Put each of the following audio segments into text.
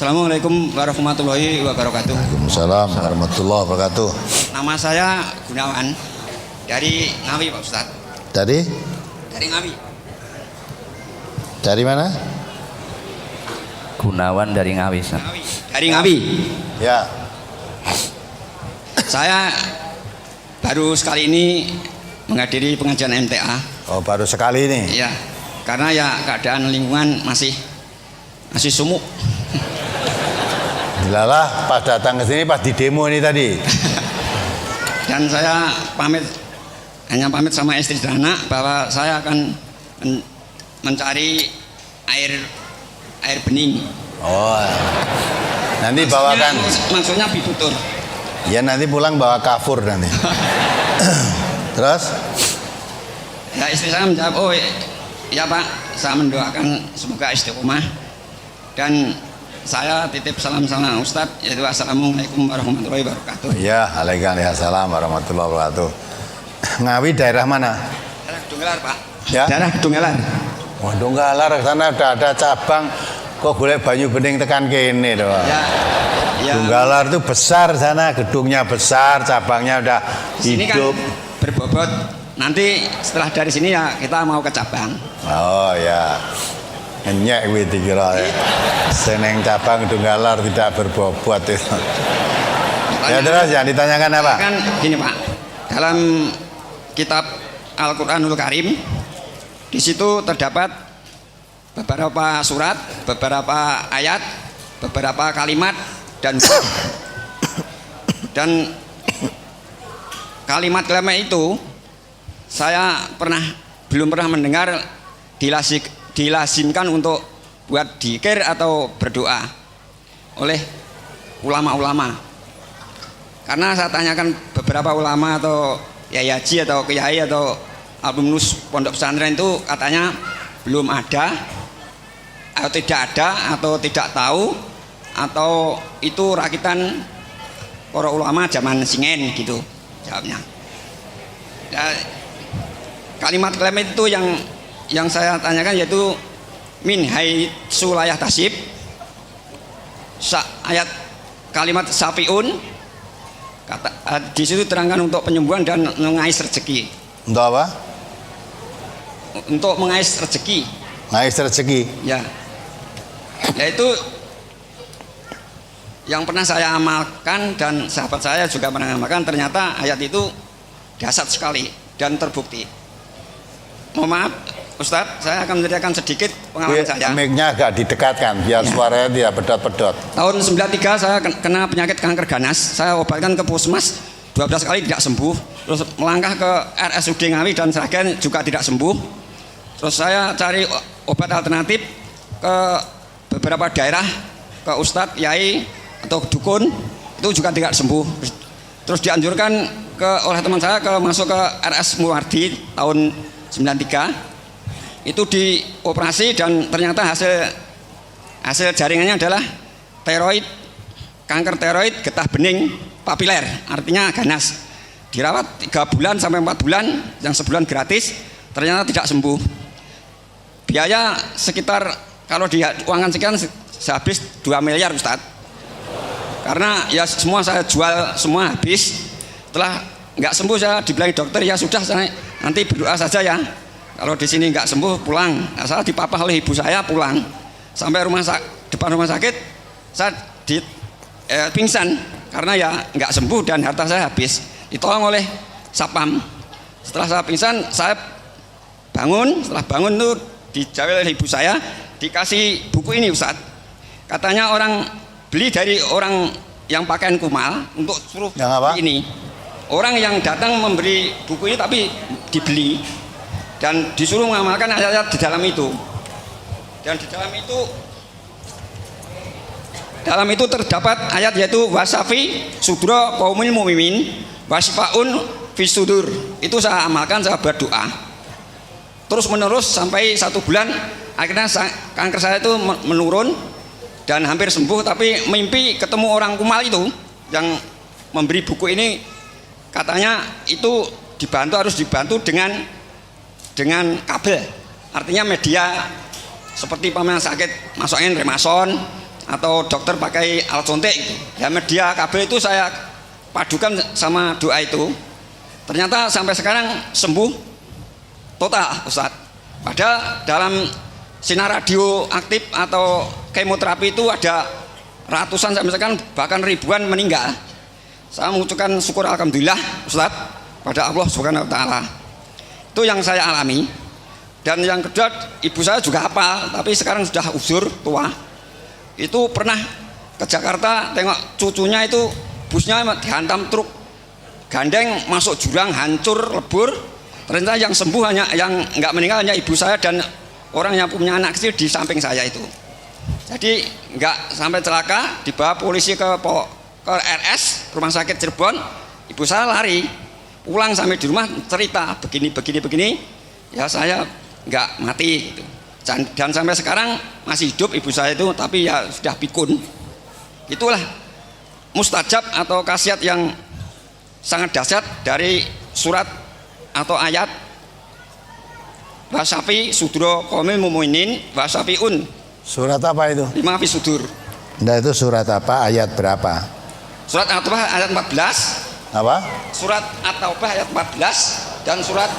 Assalamualaikum warahmatullahi wabarakatuh. Waalaikumsalam warahmatullahi wabarakatuh. Nama saya Gunawan dari Ngawi, Pak Ustadz. Dari Ngawi. dari mana? Gunawan dari Ngawi. Ngawi. Dari Ngawi. Ya. Saya baru sekali ini menghadiri pengajian MTA. Oh, baru sekali ini. Ya, karena ya keadaan lingkungan masih sumuk. Dilalah pas datang ke sini pas di demo ini tadi. Dan saya hanya pamit sama istri dan anak bahwa saya akan mencari air bening. Oh. Nanti bawakan. Maksudnya bibutur. Ya nanti pulang bawa kafur nanti. Terus? Ya istri saya menjawab, oh ya Pak, saya mendoakan semoga istiqomah. Dan saya titip salam sama Ustadz, yaitu Assalamualaikum warahmatullahi wabarakatuh. Ya, waalaikumsalam warahmatullahi wabarakatuh. Ngawi daerah mana? Daerah Dunggalar, Pak. Ya? Daerah Dunggalar. Oh, Dunggalar sana udah ada cabang. Kok boleh Banyu Bening tekan kene doh. Ya. Dunggalar itu besar sana, gedungnya besar, cabangnya udah Sini hidup. kan berbobot. Nanti setelah dari sini ya kita mau ke cabang. Oh ya. Enyek kuwi dikira. Seneng cabang Dunggalar tidak berbobot itu. Ya terus yang ditanyakan apa? Kan gini Pak, dalam kitab Al-Quranul Karim di situ terdapat beberapa surat, beberapa ayat, beberapa kalimat dan kalimat-kalimat itu saya belum pernah mendengar dilazimkan untuk buat dzikir atau berdoa oleh ulama-ulama. Karena saya tanyakan beberapa ulama atau yayaji atau kiai atau alumnus pondok pesantren itu katanya belum ada atau tidak ada atau tidak tahu atau itu rakitan para ulama zaman singen gitu jawabnya. Ya, kalimat-kalimat itu yang saya tanyakan yaitu min hai sulayah tasib ayat kalimat safiun kata di situ terangkan untuk penyembuhan dan mengais rezeki. Untuk apa? Untuk mengais rezeki. Ngais rezeki. Ya. Yaitu yang pernah saya amalkan dan sahabat saya juga pernah amalkan, ternyata ayat itu dahsyat sekali dan terbukti. Mohon maaf Ustadz, saya akan menceritakan sedikit pengalaman saya. Mic-nya agak didekatkan biar suaranya tidak pedot-pedot. Tahun 93 saya kena penyakit kanker ganas. Saya obatkan ke puskesmas 12 kali tidak sembuh. Terus melangkah ke RSUD Ngawi dan Sragen juga tidak sembuh. Terus saya cari obat alternatif ke beberapa daerah, ke Ustadz, Yai atau dukun, itu juga tidak sembuh. Terus dianjurkan oleh teman saya masuk ke RS Murwardi tahun 93. Itu dioperasi dan ternyata hasil jaringannya adalah kanker tiroid getah bening papiler, artinya ganas. Dirawat 3 bulan sampai 4 bulan, yang sebulan gratis, ternyata tidak sembuh. Biaya sekitar kalau diuangkan sekian sehabis 2 miliar Ustadz. Karena ya semua saya jual semua habis. Setelah nggak sembuh saya dibilangin dokter, ya sudah saya nanti berdoa saja ya. Kalau di sini nggak sembuh pulang. Nah, saya dipapah oleh ibu saya pulang. Sampai depan rumah sakit saya pingsan karena ya nggak sembuh dan harta saya habis. Ditolong oleh Sapam. Setelah saya pingsan saya bangun. Setelah bangun tuh dijawab oleh ibu saya, dikasih buku ini Ustadz. Katanya orang beli dari orang yang pakaian kumal untuk suruh ini. Orang yang datang memberi buku ini tapi dibeli dan disuruh mengamalkan ayat-ayat di dalam itu. Dan di dalam itu terdapat ayat yaitu wasafi sudra qaumil mu'minin wasfaun fisudur. Itu saya amalkan, saya berdoa terus menerus sampai 1 bulan. Akhirnya kanker saya itu menurun dan hampir sembuh. Tapi mimpi ketemu orang kumal itu yang memberi buku ini, katanya itu harus dibantu dengan kabel, artinya media seperti paman sakit masukin remason atau dokter pakai alat suntik gitu. Ya media kabel itu saya padukan sama doa itu. Ternyata sampai sekarang sembuh total Ustadz. Padahal dalam sinar radioaktif atau kemoterapi itu ada ratusan sampai sekarang bahkan ribuan meninggal. Saya mengucapkan syukur alhamdulillah Ustadz pada Allah Subhanahu wa taala. Itu yang saya alami. Dan yang kedua, ibu saya juga hafal, tapi sekarang sudah uzur tua. Itu pernah ke Jakarta tengok cucunya itu busnya dihantam truk gandeng masuk jurang hancur lebur. Ternyata yang sembuh hanya yang nggak meninggal hanya ibu saya dan orang yang punya anak kecil di samping saya itu. Jadi nggak sampai celaka, dibawa polisi ke RS Rumah Sakit Cirebon. Ibu saya lari pulang sampai di rumah cerita begini. Ya saya nggak mati gitu. Dan sampai sekarang masih hidup ibu saya itu, tapi ya sudah pikun. Itulah mustajab atau khasiat yang sangat dahsyat dari surat atau ayat Wasafi Sudro Komil Muminin Wasafiun. Surat apa itu? Lima fi sudur. Nah, itu surat apa? Ayat berapa? Surat At-Taubah ayat 14. Apa? Surat At-Taubah ayat 14 dan surat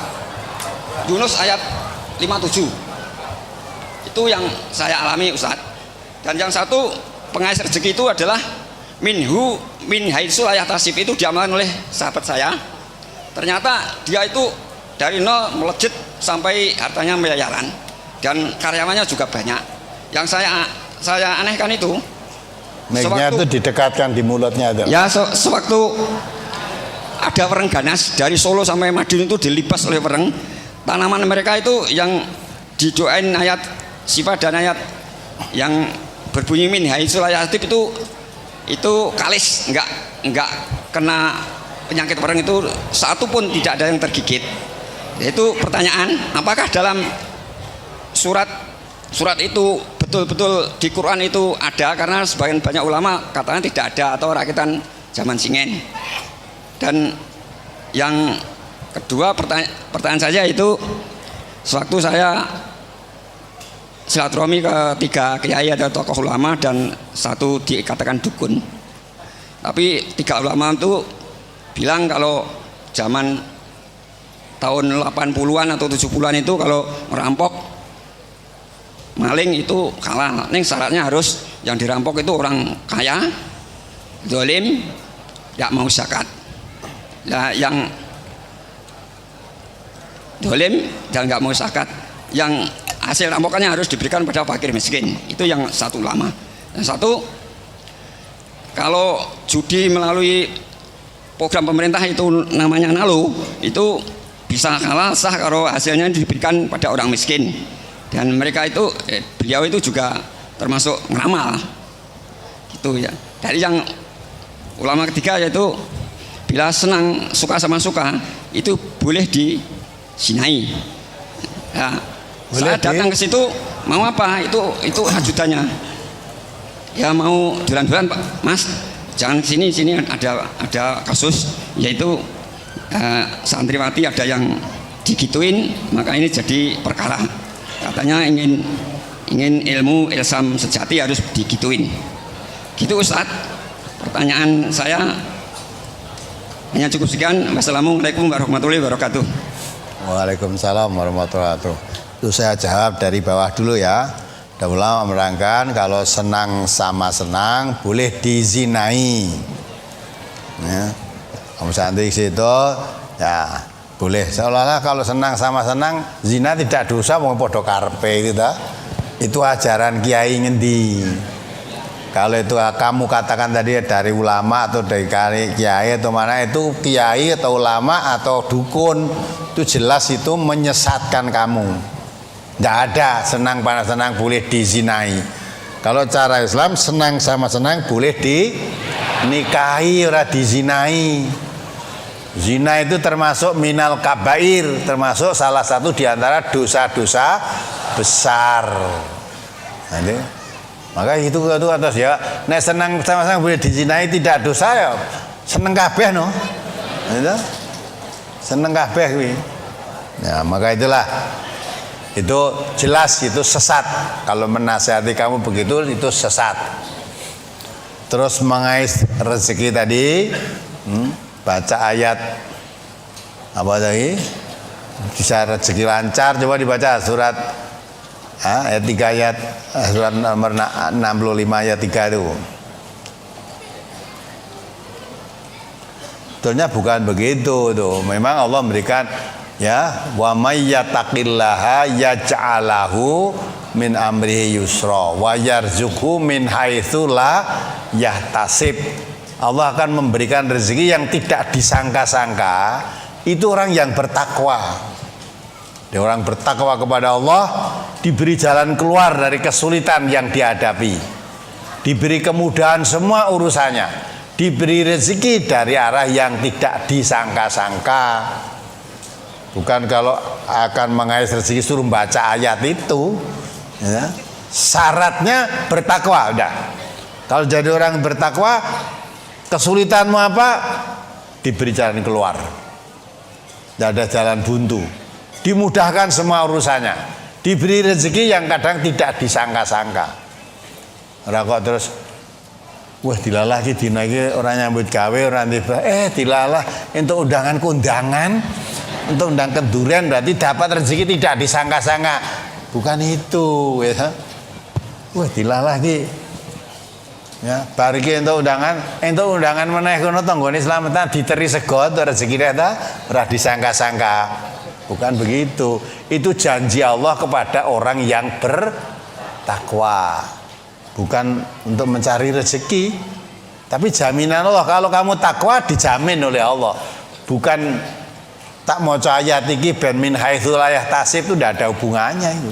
Yunus ayat 57. Itu yang saya alami Ustaz. Dan yang satu pengais rezeki itu adalah min haitsu la yahtasib, itu diamalkan oleh sahabat saya. Ternyata dia itu dari nol melejit sampai hartanya miliaran dan karyawannya juga banyak. Yang saya anehkan itu mic-nya itu didekatkan di mulutnya itu. Ya, sewaktu ada wereng ganas dari Solo sampai Madiun itu dilipas oleh wereng. Tanaman mereka itu yang didoain ayat sifat dan ayat yang berbunyi min haitsu la yahtasib itu kalis, enggak kena penyakit wereng itu satu pun tidak ada yang tergigit. Itu pertanyaan, apakah dalam surat itu betul-betul di Quran itu ada? Karena sebagian banyak ulama katanya tidak ada atau rakitan zaman Singen. Dan yang kedua pertanyaan saya itu sewaktu saya silaturahmi ke 3 kiai atau tokoh ulama dan satu dikatakan dukun. Tapi 3 ulama itu bilang kalau zaman tahun 80-an atau 70-an itu kalau merampok maling itu kalah. Nih syaratnya harus yang dirampok itu orang kaya, zalim, tidak mau zakat. Nah, yang zalim dan nggak mau zakat, yang hasil rampokannya harus diberikan pada fakir miskin. Itu yang satu ulama. Yang satu, kalau judi melalui program pemerintah itu namanya nalu, itu bisa kalah sah kalau hasilnya diberikan pada orang miskin. Dan mereka itu beliau itu juga termasuk ngeramal gitu ya. Dari yang ulama ketiga yaitu bila senang suka sama suka itu boleh disinai. Ya, saya datang ke situ mau apa? Itu ajudannya. Ya mau duran-duran Pak, Mas, jangan sini ada kasus yaitu santriwati ada yang digituin, maka ini jadi perkara. Katanya ingin ilmu ilsam sejati harus digituin. Gitu Ustaz. Pertanyaan saya hanya cukup sekian. Wassalamualaikum warahmatullahi wabarakatuh. Waalaikumsalam warahmatullahi wabarakatuh. Itu saya jawab dari bawah dulu ya. Ada ulama menerangkan kalau senang sama senang boleh dizinai. Ya. Kamu santri situ ya boleh. Seolah-olah kalau senang sama senang zina tidak dosa, mau podo karpe itu ta. Itu ajaran kiai ngendi. Kalau itu kamu katakan tadi dari ulama atau dari kiai atau mana, itu kiai atau ulama atau dukun, itu jelas itu menyesatkan kamu. Tidak ada senang panas senang boleh dizinai. Kalau cara Islam senang sama senang boleh dinikahi, ora dizinai. Zina itu termasuk minal kabair, termasuk salah satu diantara dosa-dosa besar. Nanti, maka itu atas ya. Nek senang sama-sama boleh dizinai tidak dosa ya. Seneng kabeh no. Itu seneng kabeh kuwi. Ya, maka itulah. Itu jelas itu sesat. Kalau menasihati kamu begitu itu sesat. terus mengais rezeki tadi, baca ayat apa tadi? Bisa rezeki lancar, coba dibaca surat ayat 3 ayat surat nomor 65 ayat 3 itu. Sebetulnya bukan begitu tuh. Memang Allah memberikan ya, wa may yattaqillaha yaj'alahu min amrihi yusra wa yarzuqhu min haitsu la yahtasib. Allah akan memberikan rezeki yang tidak disangka-sangka. Itu orang yang bertakwa. Dia orang bertakwa kepada Allah, diberi jalan keluar dari kesulitan yang dihadapi, diberi kemudahan semua urusannya, diberi rezeki dari arah yang tidak disangka-sangka. Bukan kalau akan mengais rezeki suruh baca ayat itu ya. Syaratnya bertakwa udah. Kalau jadi orang bertakwa, kesulitanmu apa? Diberi jalan keluar. Tidak ada jalan buntu. Dimudahkan semua urusannya, diberi rezeki yang kadang tidak disangka-sangka. Ora kok terus wah dilalah ki dina iki ora nyambut gawe, ora tiba dilalah untuk undangan kondangan, untuk undang kedurian berarti dapat rezeki tidak disangka-sangka. Bukan itu ya. Wah dilalah ki ya, bar iki untuk undangan meneh kono tanggane slametan diteri sego rezekine ta ora disangka-sangka. Bukan begitu. Itu janji Allah kepada orang yang bertakwa. Bukan untuk mencari rezeki, tapi jaminan Allah. Kalau kamu takwa dijamin oleh Allah. Bukan tak mau ayat iki ben min haitsu la yahtasib, itu tidak ada hubungannya itu.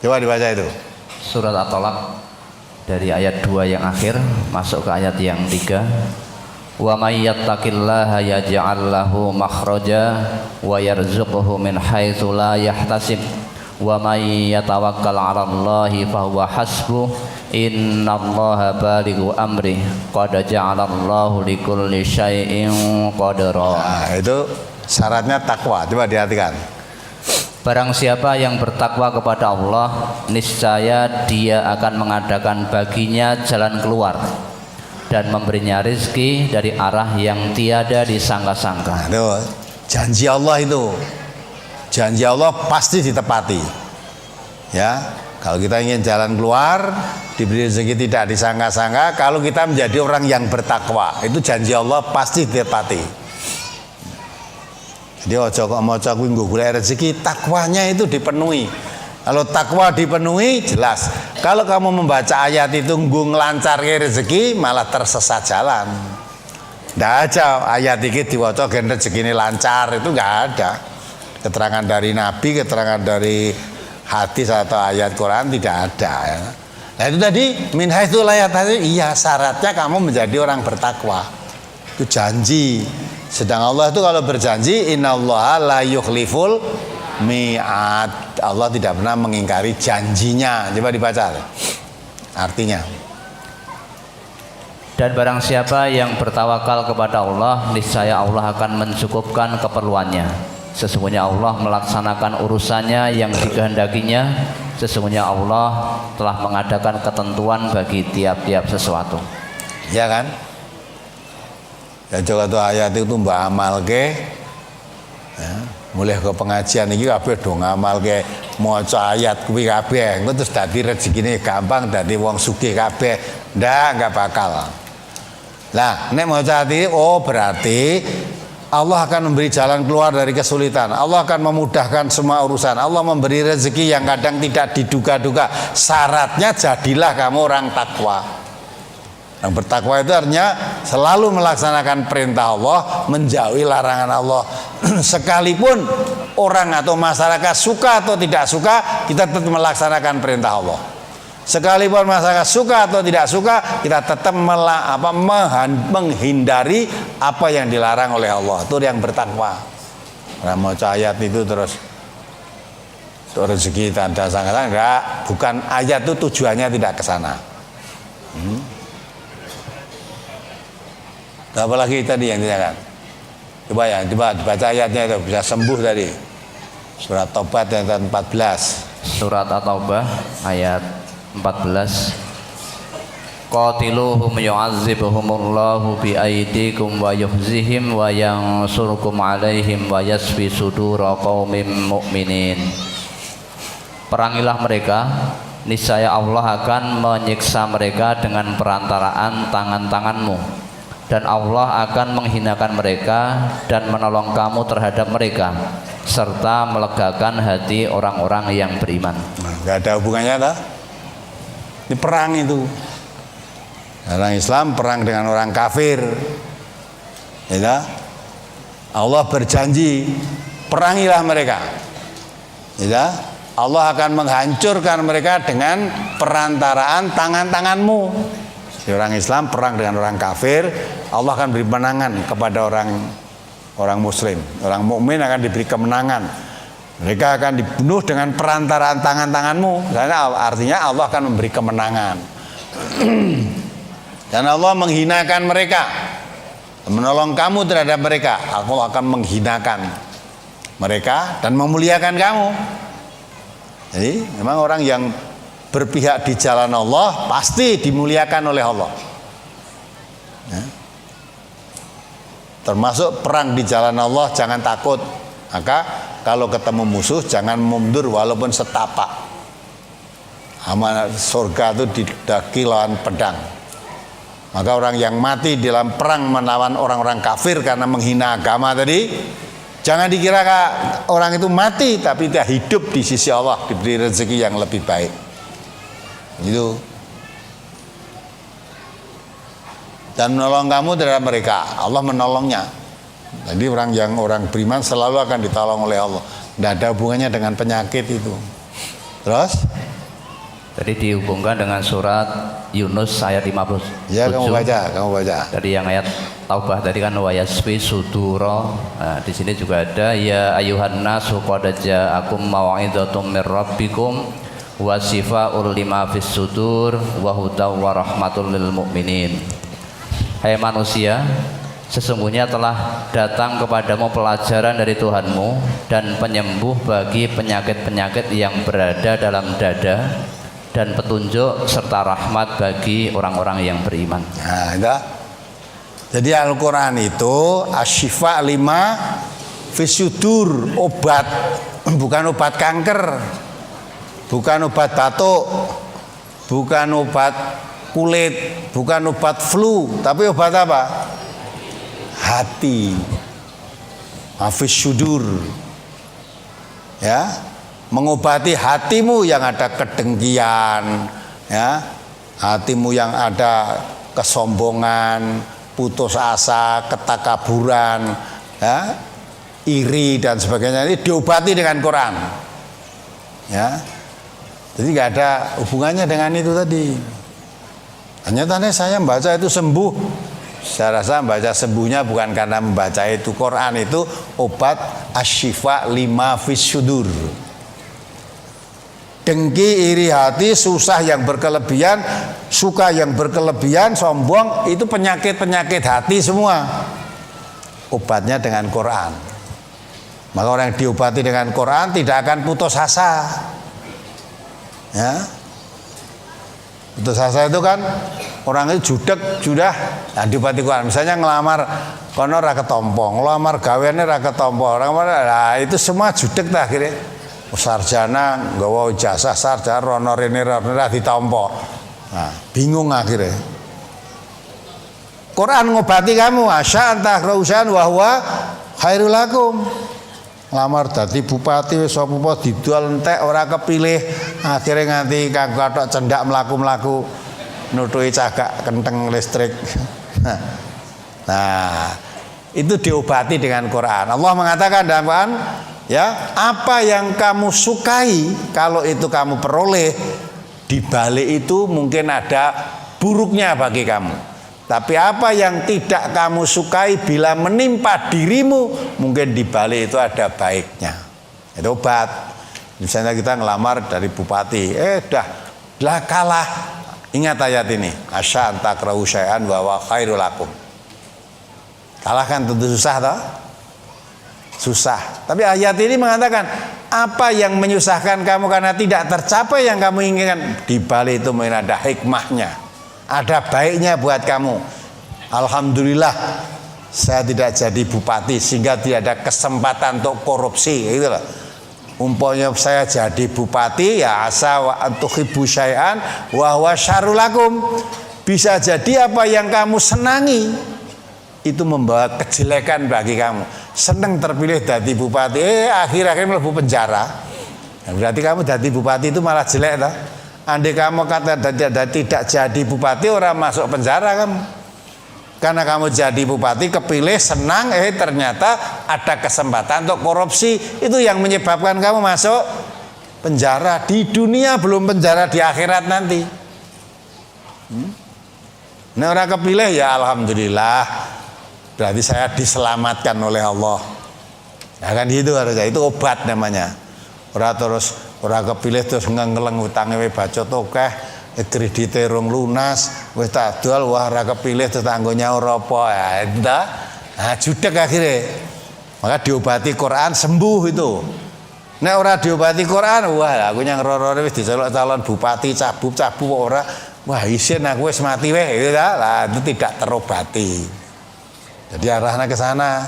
Coba dibaca itu. Surat At-Tolak dari ayat 2 yang akhir masuk ke ayat yang 3. Wa may yattaqillaha yaj'al lahu makhraja wa yarzuqhu min haitsu la yahtasib wa may yatawakkal 'alallahi fahuwa hasbuh innallaha balighu amri qad ja'alallahu likulli syai'in qadara. Nah, itu syaratnya takwa. Coba diartikan. Barang siapa yang bertakwa kepada Allah, niscaya Dia akan mengadakan baginya jalan keluar dan memberinya rezeki dari arah yang tiada disangka-sangka. Nah, itu janji Allah itu. Janji Allah pasti ditepati. Ya, kalau kita ingin jalan keluar, diberi rezeki tidak disangka-sangka, kalau kita menjadi orang yang bertakwa, itu janji Allah pasti ditepati. Jadi ojo kok maca kuwi nggo golek rezeki, takwanya itu dipenuhi. Kalau takwa dipenuhi jelas. Kalau kamu membaca ayat itu nggo nglancarke rezeki malah tersesat jalan. Ndak ada ayat iki diwaca gen rezekine lancar, itu enggak ada. Keterangan dari Nabi, keterangan dari hadis atau ayat Quran tidak ada ya. Nah itu tadi min haitsu la yahtasib, iya syaratnya kamu menjadi orang bertakwa. Itu janji. Sedang Allah itu kalau berjanji innallaha la yukhliful mi'ad. Allah tidak pernah mengingkari janjinya. Coba dibaca artinya. Dan barang siapa yang bertawakal kepada Allah, niscaya Allah akan mencukupkan keperluannya. Sesungguhnya Allah melaksanakan urusannya yang dikehendakinya. Sesungguhnya Allah telah mengadakan ketentuan bagi tiap-tiap sesuatu. Ya kan? Ya coba tuh ayat itu mbak amal ke ya, mulai ke pengajian ini kabeh do ngamalke maca ayat kuwi kabeh engko terus dadi rezekine gampang dadi wong sugih kabeh. Ndak bakal. Lah nek maca ati oh berarti Allah akan memberi jalan keluar dari kesulitan. Allah akan memudahkan semua urusan. Allah memberi rezeki yang kadang tidak diduga-duga. Syaratnya jadilah kamu orang takwa. Yang bertakwa itu artinya selalu melaksanakan perintah Allah, menjauhi larangan Allah. Sekalipun orang atau masyarakat suka atau tidak suka, kita tetap melaksanakan perintah Allah. Sekalipun masyarakat suka atau tidak suka, kita tetap menghindari apa yang dilarang oleh Allah. Itu yang bertakwa. Nah, mau ayat itu terus rezeki tanda sangat enggak, bukan ayat itu tujuannya tidak ke sana. Apalagi tadi yang ditanyakan. Coba baca ayatnya itu bisa sembuh tadi. Surat Tobat ayat 14. Surat At-Taubah ayat 14. Qatiluhum yu'adzibuhumullahu biaidikum wa yukhzihim wa yansurukum alaihim wa yasfi sudura qaumin mu'minin. Perangilah mereka, niscaya Allah akan menyiksa mereka dengan perantaraan tangan-tanganmu, dan Allah akan menghinakan mereka dan menolong kamu terhadap mereka, serta melegakan hati orang-orang yang beriman. Nggak ada hubungannya tak? Ini perang itu. Orang Islam perang dengan orang kafir. Ya, Allah berjanji, perangilah mereka. Ya, Allah akan menghancurkan mereka dengan perantaraan tangan-tanganmu. Orang Islam perang dengan orang kafir, Allah akan beri kemenangan kepada orang Muslim. Orang mukmin akan diberi kemenangan. Mereka akan dibunuh dengan perantaraan tangan-tanganmu. Karena artinya Allah akan memberi kemenangan. Dan Allah menghinakan mereka, menolong kamu terhadap mereka. Allah akan menghinakan mereka dan memuliakan kamu. Jadi memang orang yang berpihak di jalan Allah pasti dimuliakan oleh Allah. Ya. Termasuk perang di jalan Allah, jangan takut. Maka kalau ketemu musuh jangan mundur walaupun setapak. Amanat surga itu didaki lawan pedang. Maka orang yang mati dalam perang melawan orang-orang kafir karena menghina agama tadi, jangan dikira orang itu mati, tapi dia hidup di sisi Allah, diberi rezeki yang lebih baik. Itu. Dan menolong kamu terhadap mereka, Allah menolongnya. Jadi orang beriman selalu akan ditolong oleh Allah. Tidak ada hubungannya dengan penyakit itu. Terus? Tadi dihubungkan dengan surat Yunus ayat 57. Ya, kamu baca. Tadi yang ayat Taubah tadi kan wa yasfi sudura. Nah, di sini juga ada ya ayuhan nasu qad ja'akum mau'izatum mir rabbikum wa shifaa'ul lima fis sudur wa hudaw wa rahmatul lil mu'minin. Hai manusia, sesungguhnya telah datang kepadamu pelajaran dari Tuhanmu dan penyembuh bagi penyakit-penyakit yang berada dalam dada, dan petunjuk serta rahmat bagi orang-orang yang beriman. Nah, itu. Jadi Al-Quran itu asyifa lima fisudur, obat, bukan obat kanker, bukan obat batuk, bukan obat kulit, bukan obat flu, tapi obat apa? Hati. Fisudur. Ya, mengobati hatimu yang ada kedengkian, ya, hatimu yang ada kesombongan, putus asa, ketakaburan, ya, iri dan sebagainya, ini diobati dengan Quran. Ya, jadi nggak ada hubungannya dengan itu tadi. Ternyata saya membaca itu sembuh. Saya rasa membaca sembuhnya bukan karena membaca itu. Quran itu obat asyifa lima fis sudur. Dengki, iri hati, susah yang berkelebihan, suka yang berkelebihan, sombong, itu penyakit-penyakit hati semua. Obatnya dengan Quran. Maka orang yang diobati dengan Quran tidak akan putus asa. Ya. Putus asa itu kan orang itu judek, sudah diobati Quran. Misalnya ngelamar kono ra ketompo, ngelamar gaweane ra ketompo. Orang mana, itu semua judek tak akhirnya. Sarjana nggawa ijazah sarjana rono rene ditampa. Nah, bingung akhirnya. Quran ngobati kamu, asya antah rausan wa huwa khairul lakum. Lamar dadi bupati sapa apa didol entek ora kepilih, akhirnya nganti kanggo kathok cendak mlaku-mlaku nutuhi cagak kenteng listrik. Nah, itu diobati dengan Quran. Allah mengatakan dalam Quran, ya, apa yang kamu sukai kalau itu kamu peroleh, di balik itu mungkin ada buruknya bagi kamu. Tapi apa yang tidak kamu sukai bila menimpa dirimu, mungkin di balik itu ada baiknya. Itu obat. Misalnya kita ngelamar dari bupati, dah kalah. Ingat ayat ini, asya antakrahu syai'an wa huwa khairul lakum. Kalah kan tentu susah toh? Susah. Tapi ayat ini mengatakan apa yang menyusahkan kamu karena tidak tercapai yang kamu inginkan, di balik itu mungkin ada hikmahnya, ada baiknya buat kamu. Alhamdulillah saya tidak jadi bupati sehingga tidak ada kesempatan untuk korupsi, gitu loh. Umpamanya saya jadi bupati, ya asa wa antuhibbu syai'an wa huwa syarrul lakum. Bisa jadi apa yang kamu senangi itu membawa kejelekan bagi kamu. Senang terpilih jadi bupati, akhir-akhir mlebu penjara. Nah, berarti kamu jadi bupati itu malah jelek toh. Andai kamu kata tidak jadi bupati, orang masuk penjara kamu. Karena kamu jadi bupati kepilih senang, ternyata ada kesempatan untuk korupsi, itu yang menyebabkan kamu masuk penjara di dunia, belum penjara di akhirat nanti. Nah, orang kepilih ya alhamdulillah, berarti saya diselamatkan oleh Allah. Nah kan gitu harusnya, itu obat namanya. Orang kepilih terus ngeleng utangnya bacot tokeh, kredite rong lunas, wis tak dol, wah ora kepilih tetangganya ora apa ya entah. Nah, judek akhirnya. Maka diobati Quran sembuh itu. Nek ora diobati Quran, wah aku yang roro wis diceluk calon bupati, cabuk ora. Wah isin aku wis mati weh gitu ta. Lah itu tidak terobati. Jadi arahnya ke sana.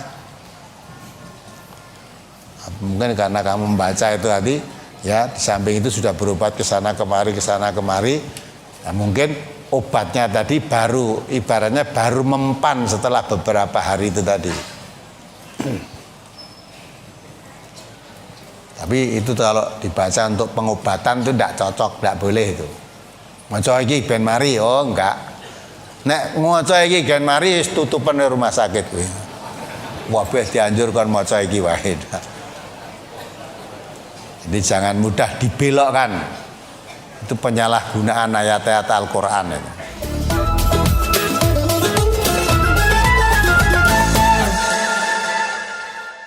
Mungkin karena kamu membaca itu tadi, ya di samping itu sudah berobat ke sana kemari, nah, mungkin obatnya tadi baru ibaratnya baru mempan setelah beberapa hari itu tadi. Tapi itu kalau dibaca untuk pengobatan itu tidak cocok, tidak boleh itu. Maca iki ben mari, oh enggak. Nek maca iki ben mari tutupan rumah sakit kuwi. Wabeh dianjurkan maca iki wae. Jadi jangan mudah dibelokkan. Itu penyalahgunaan ayat-ayat Al-Quran itu.